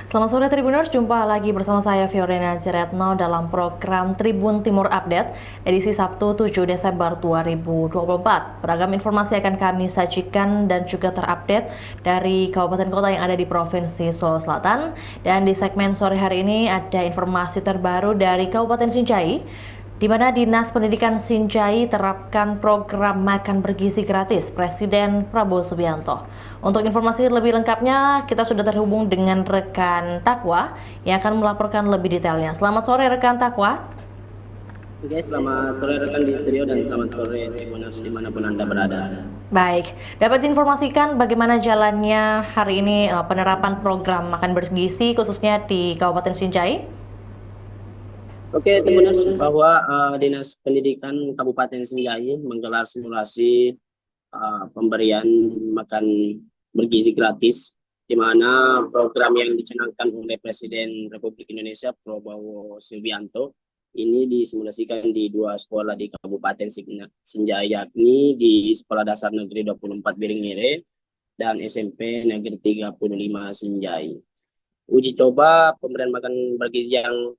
Selamat sore Tribuners, jumpa lagi bersama saya Fiorina Ciretno dalam program Tribun Timur Update edisi Sabtu 7 Desember 2024. Beragam informasi akan kami sajikan dan juga terupdate dari kabupaten kota yang ada di Provinsi Solo Selatan. Dan di segmen sore hari ini ada informasi terbaru dari Kabupaten Sinjai, di mana Dinas Pendidikan Sinjai terapkan program makan bergizi gratis Presiden Prabowo Subianto. Untuk informasi lebih lengkapnya, kita sudah terhubung dengan rekan Takwa yang akan melaporkan lebih detailnya. Selamat sore rekan Takwa. Oke, selamat sore rekan di studio dan selamat sore Tribuners dimanapun Anda berada. Baik, dapat diinformasikan bagaimana jalannya hari ini penerapan program makan bergizi khususnya di Kabupaten Sinjai? Oke, Tribuners, bahwa Dinas Pendidikan Kabupaten Sinjai menggelar simulasi pemberian makan bergizi gratis, di mana program yang dicanangkan oleh Presiden Republik Indonesia Prabowo Subianto ini disimulasikan di dua sekolah di Kabupaten Sinjai, yakni di Sekolah Dasar Negeri 24 Biringmire dan SMP Negeri 35 Sinjai. Uji coba pemberian makan bergizi yang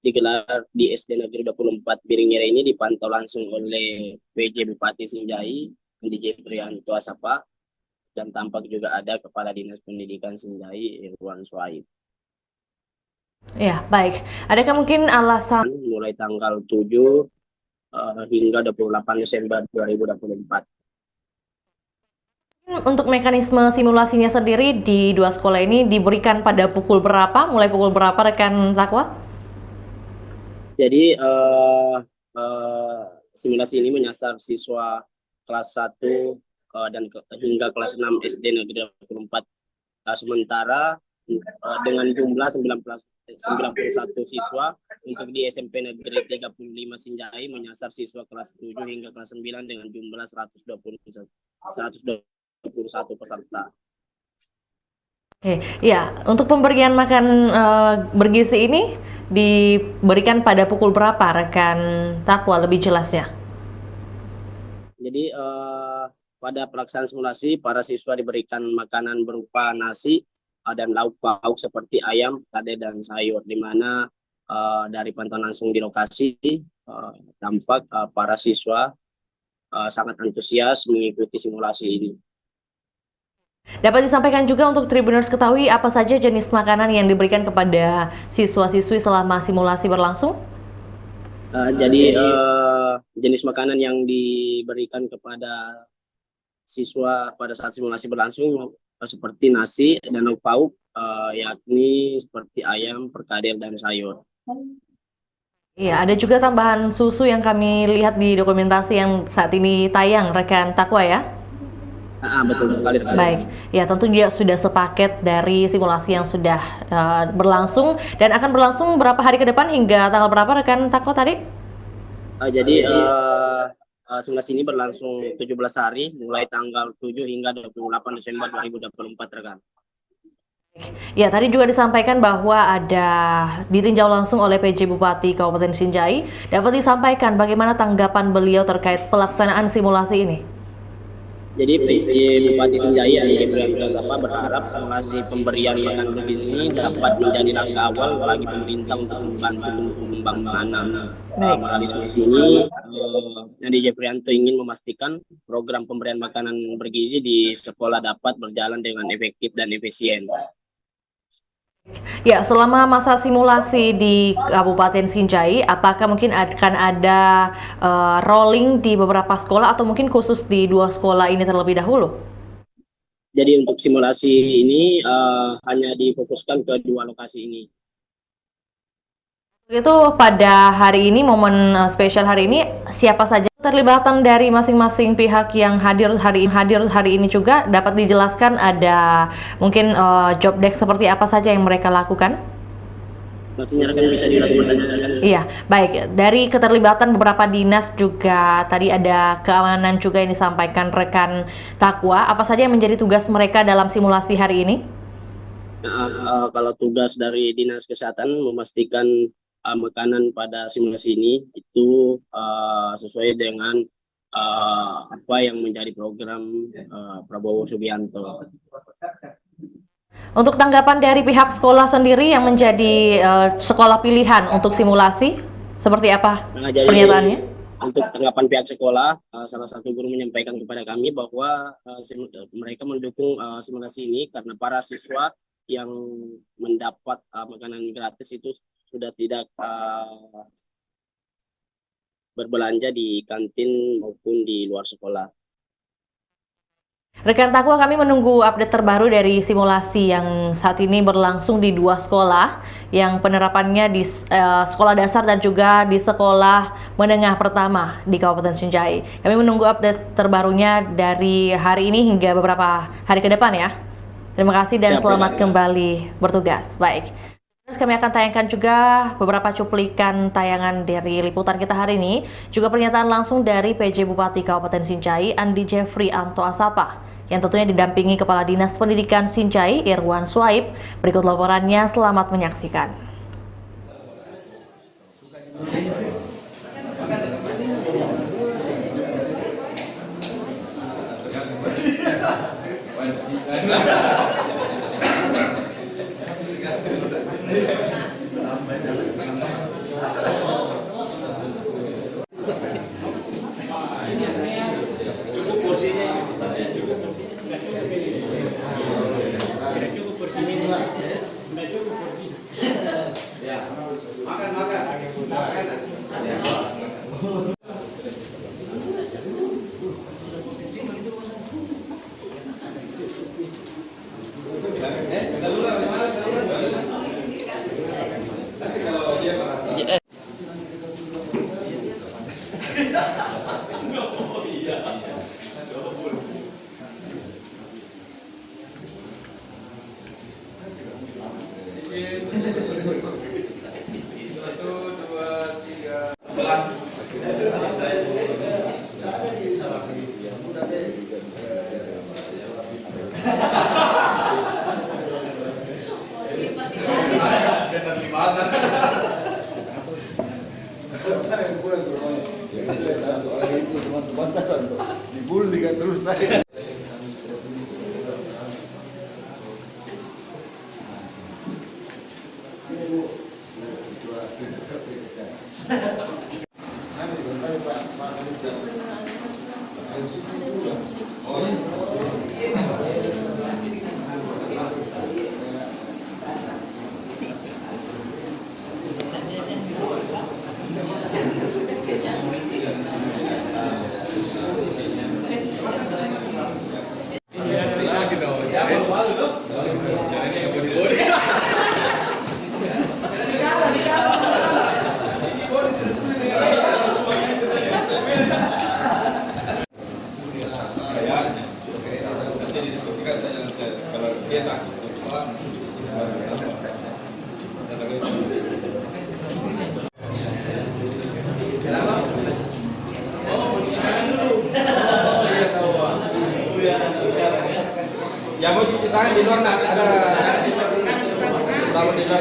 digelar di SD Negeri 24 Biringmire ini dipantau langsung oleh PJ Bupati Sinjai, DJ Prianto Asapa, dan tampak juga ada Kepala Dinas Pendidikan Sinjai, Irwan Suhaib. Ya, baik. Adakah mungkin alasan Mulai tanggal 7 hingga 28 Desember 2024. untuk mekanisme simulasinya sendiri di dua sekolah ini diberikan pada pukul berapa? Mulai pukul berapa rekan Takwa? Jadi simulasi ini menyasar siswa kelas 1 hingga kelas 6 SD Negeri 24. Sementara dengan jumlah 91 siswa untuk di SMP Negeri 35 Sinjai menyasar siswa kelas 7 hingga kelas 9 dengan jumlah 121 peserta. Oke, ya, untuk pemberian makan bergizi ini diberikan pada pukul berapa rekan Takwa lebih jelasnya? Jadi pada pelaksanaan simulasi, para siswa diberikan makanan berupa nasi dan lauk pauk seperti ayam, lada, dan sayur, di mana dari pantauan langsung di lokasi tampak para siswa sangat antusias mengikuti simulasi ini. Dapat disampaikan juga untuk Tribuners ketahui apa saja jenis makanan yang diberikan kepada siswa-siswi selama simulasi berlangsung? Jadi jenis makanan yang diberikan kepada siswa pada saat simulasi berlangsung seperti nasi dan lauk pauk, yakni seperti ayam, perkedel, dan sayur. Iya, ada juga tambahan susu yang kami lihat di dokumentasi yang saat ini tayang rekan Takwa ya? Betul sekali. Baik, ya tentu dia sudah sepaket dari simulasi yang sudah berlangsung dan akan berlangsung berapa hari ke depan hingga tanggal berapa rekan Takwa tadi? Jadi simulasi ini berlangsung 17 hari, mulai tanggal 7 hingga 28 Desember 2024, rekan. Ya, tadi juga disampaikan bahwa ada ditinjau langsung oleh PJ Bupati Kabupaten Sinjai. Dapat disampaikan bagaimana tanggapan beliau terkait pelaksanaan simulasi ini? Jadi PJ Bupati Sinjai yang Priantosapa berharap simulasi pemberian makan bergizi ini dapat menjadi langkah awal bagi pemerintah untuk membantu pembangunan. Melalui simulasi ini, DJ Prianto ingin memastikan program pemberian makanan bergizi di sekolah dapat berjalan dengan efektif dan efisien. Ya, selama masa simulasi di Kabupaten Sinjai, apakah mungkin akan ada rolling di beberapa sekolah atau mungkin khusus di dua sekolah ini terlebih dahulu? Jadi untuk simulasi ini hanya difokuskan ke dua lokasi ini. Itu pada hari ini, momen spesial hari ini, siapa saja terlibatan dari masing-masing pihak yang hadir hari ini juga dapat dijelaskan ada mungkin job desk seperti apa saja yang mereka lakukan? Maksudnya kan bisa dilakukan. Iya, baik. Dari keterlibatan beberapa dinas juga tadi ada keamanan juga yang disampaikan rekan Takwa. Apa saja yang menjadi tugas mereka dalam simulasi hari ini? Kalau tugas dari Dinas Kesehatan memastikan makanan pada simulasi ini itu sesuai dengan apa yang menjadi program Prabowo Subianto. Untuk tanggapan dari pihak sekolah sendiri yang menjadi sekolah pilihan untuk simulasi, seperti apa Nah, jadi pernyataannya? untuk tanggapan pihak sekolah, salah satu guru menyampaikan kepada kami bahwa mereka mendukung simulasi ini karena para siswa yang mendapat makanan gratis itu sudah tidak berbelanja di kantin maupun di luar sekolah. Rekan Takwa, kami menunggu update terbaru dari simulasi yang saat ini berlangsung di 2 sekolah yang penerapannya di sekolah dasar dan juga di sekolah menengah pertama di Kabupaten Sinjai. Kami menunggu update terbarunya dari hari ini hingga beberapa hari ke depan ya. Terima kasih dan selamat kembali bertugas. Baik. Terus kami akan tayangkan juga beberapa cuplikan tayangan dari liputan kita hari ini, juga pernyataan langsung dari PJ Bupati Kabupaten Sinjai, Andi Jeffrey Anto Asapa, yang tentunya didampingi Kepala Dinas Pendidikan Sinjai, Irwan Swaib. Berikut laporannya, selamat menyaksikan. Cukup porsinya ya, makan dibully kan terus saya. Ya mau cuci tangan di luar nak ada taruh di luar.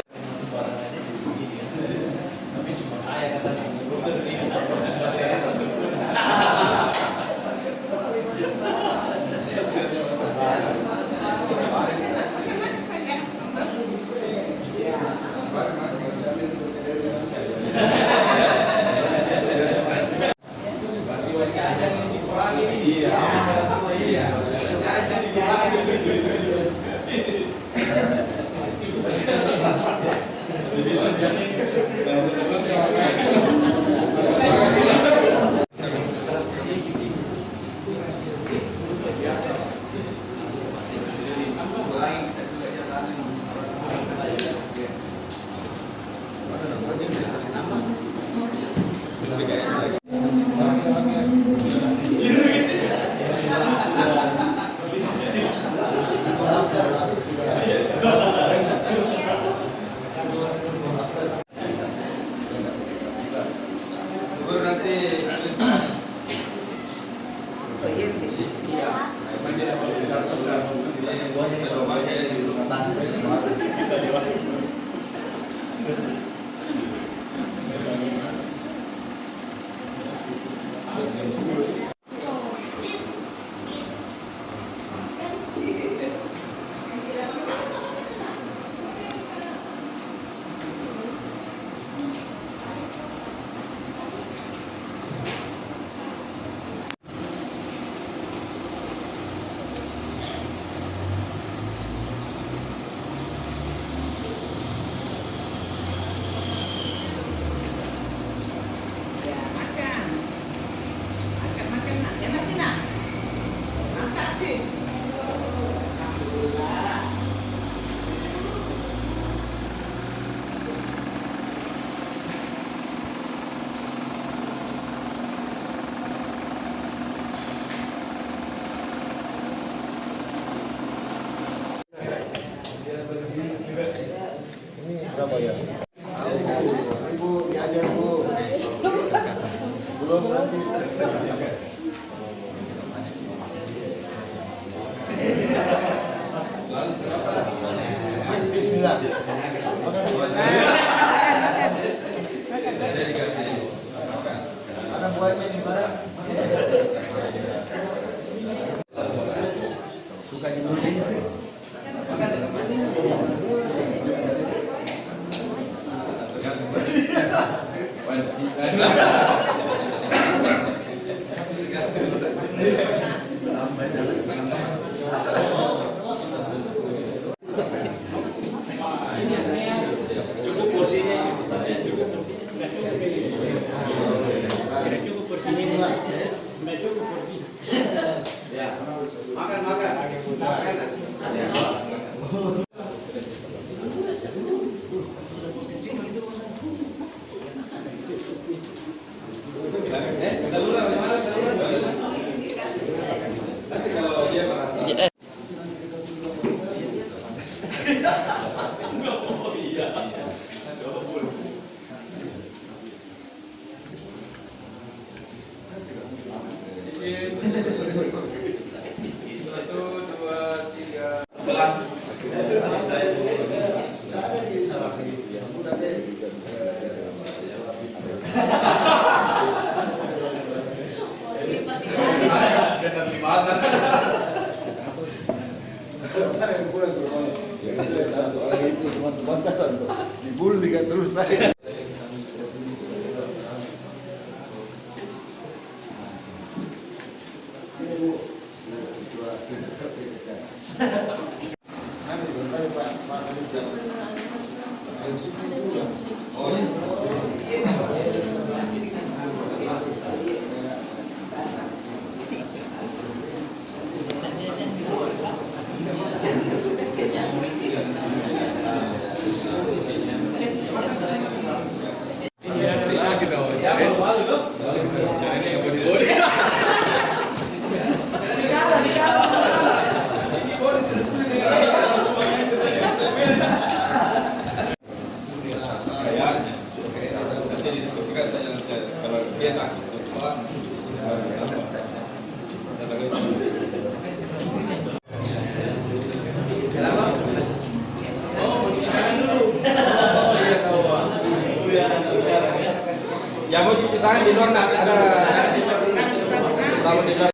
Cukup kursinya. Ya. Makan. Dibully kan terus saya. Yang mau cuci tangan di luar ada sabun di luar.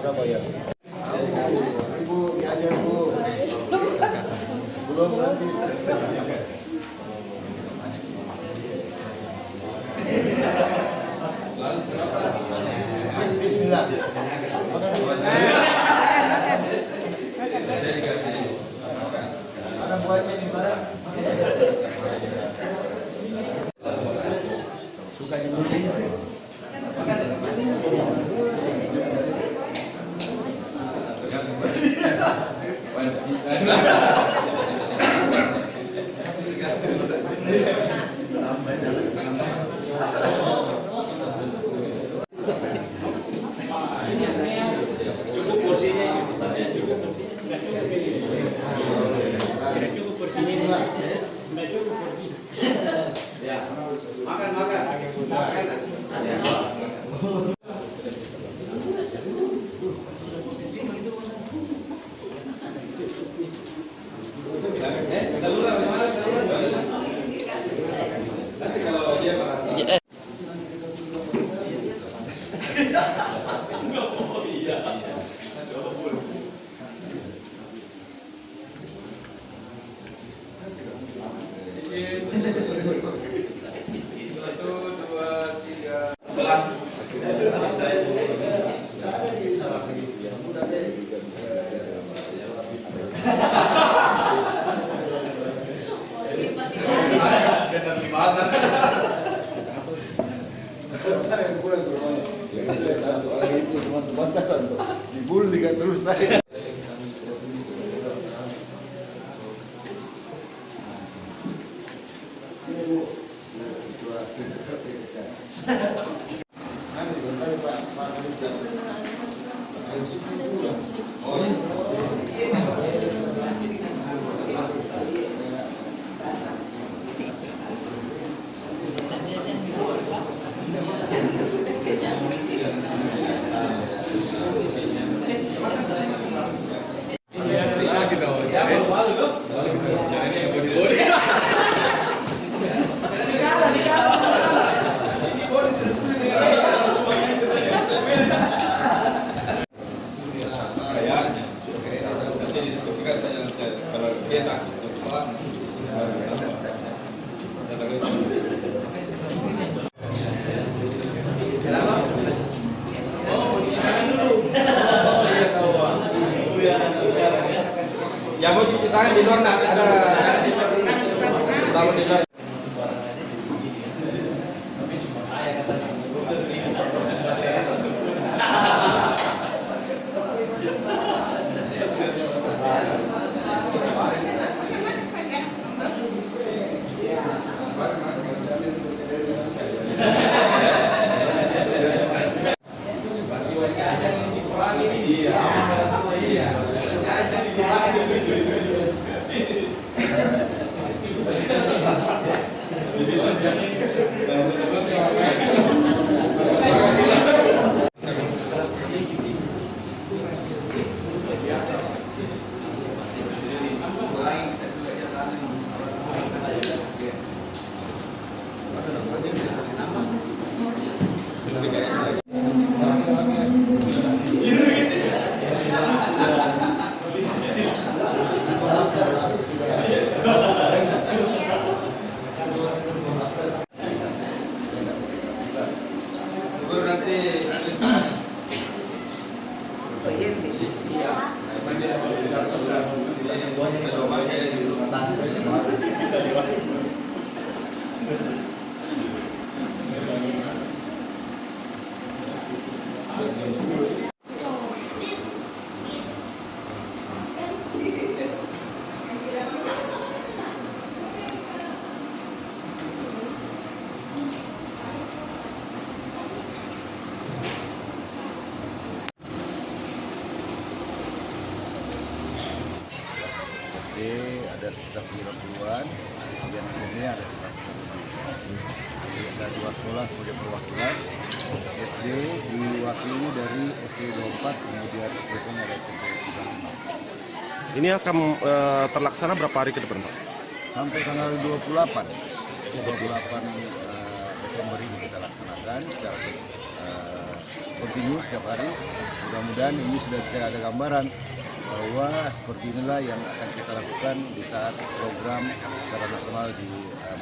Berapa ya? Ibu diajar Bu. Belum nanti. Bismillah. Ada buahnya nih barang. Suka nyembunyi. Cukup porsinya ini. Cukup porsinya. Tidak cukup porsinya. Tidak cukup porsinya. Ya. Makan. Makan. Ya. Nanti kalau dia merasa Pulang ke rumahnya. Tanto hari itu teman-teman tanto dibully kan terus saya. Ya mau cuci tangan di luar nak ada taruh di luar. Ada sekitar 90-an, kemudian SMP ada 100. Jadi ada dua sekolah sebagai perwakilan. SD diwakili dari SD 24, kemudian SMP ada SMP 35. Ini akan terlaksana berapa hari ke depan, Pak? Sampai tanggal 28 Desember ini kita laksanakan secara kontinu setiap hari. Mudah-mudahan ini sudah bisa ada gambaran bahwa seperti inilah yang akan kita lakukan di saat program secara nasional di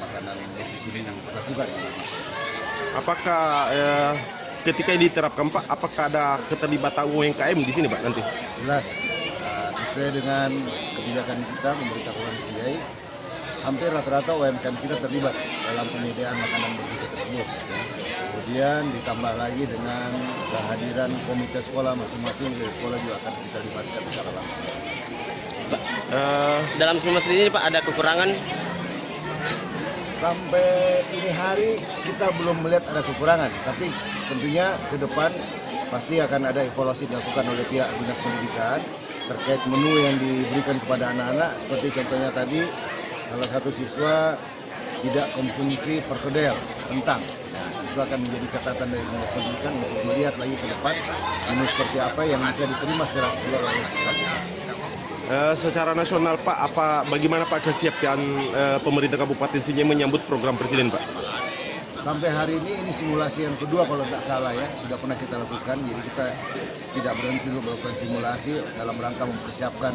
makanan nutrisi ini dilakukan di Indonesia. Apakah ketika ini diterapkan Pak, apakah ada keterlibatan UMKM di sini Pak nanti? Jelas, sesuai dengan kebijakan kita pemerintah Kabupaten Sinjai, hampir rata-rata UMKM kita terlibat dalam penyediaan makanan bergizi tersebut. Kemudian ditambah lagi dengan kehadiran komite sekolah masing-masing dari sekolah juga akan kita libatkan secara langsung. Dalam semester ini Pak ada kekurangan? Sampai ini hari kita belum melihat ada kekurangan, tapi tentunya ke depan pasti akan ada evaluasi dilakukan oleh pihak Dinas Pendidikan terkait menu yang diberikan kepada anak-anak. Seperti contohnya tadi, salah satu siswa tidak konsumsi perkedel kentang. Nah, itu akan menjadi catatan dari Dinas Pendidikan untuk melihat lagi ke depan menu seperti apa yang bisa diterima secara keseluruhan oleh siswa. Secara nasional Pak, bagaimana Pak kesiapan pemerintah Kabupaten Sinjai menyambut program Presiden Pak? Sampai hari ini simulasi yang kedua kalau tidak salah ya, sudah pernah kita lakukan. Jadi kita tidak berhenti untuk melakukan simulasi dalam rangka mempersiapkan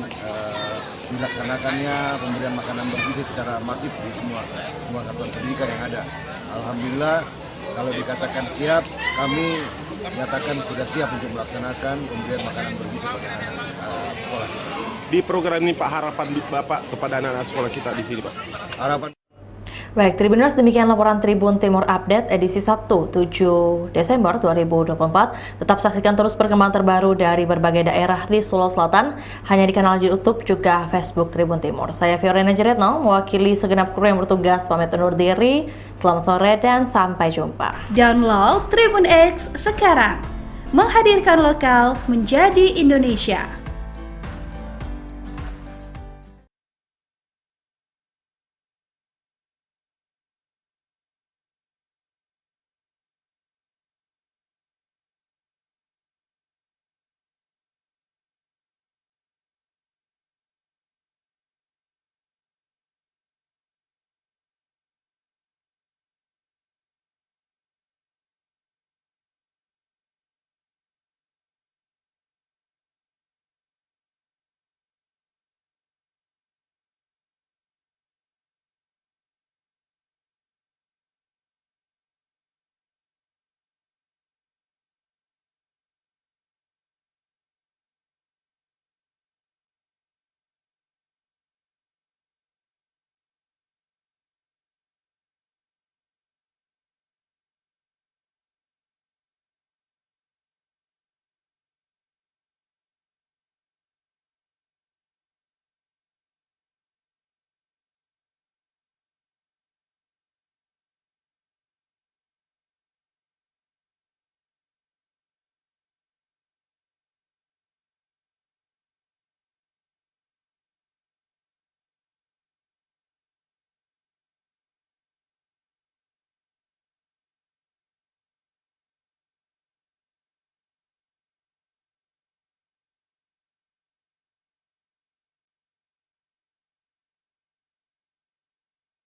dilaksanakannya pemberian makanan bergizi secara masif di semua satuan pendidikan yang ada. Alhamdulillah, kalau dikatakan siap, kami nyatakan sudah siap untuk melaksanakan pemberian makanan bergizi pada anak sekolah kita. Di program ini Pak, harapan Bapak kepada anak-anak sekolah kita di sini Pak? Harapan. Baik, Tribuners, demikian laporan Tribun Timur Update edisi Sabtu 7 Desember 2024. Tetap saksikan terus perkembangan terbaru dari berbagai daerah di Sulawesi Selatan hanya di kanal YouTube juga Facebook Tribun Timur. Saya Fiorena Jeretno, mewakili segenap kru yang bertugas pamit undur diri. Selamat sore dan sampai jumpa. Download Tribun X sekarang. Menghadirkan lokal menjadi Indonesia.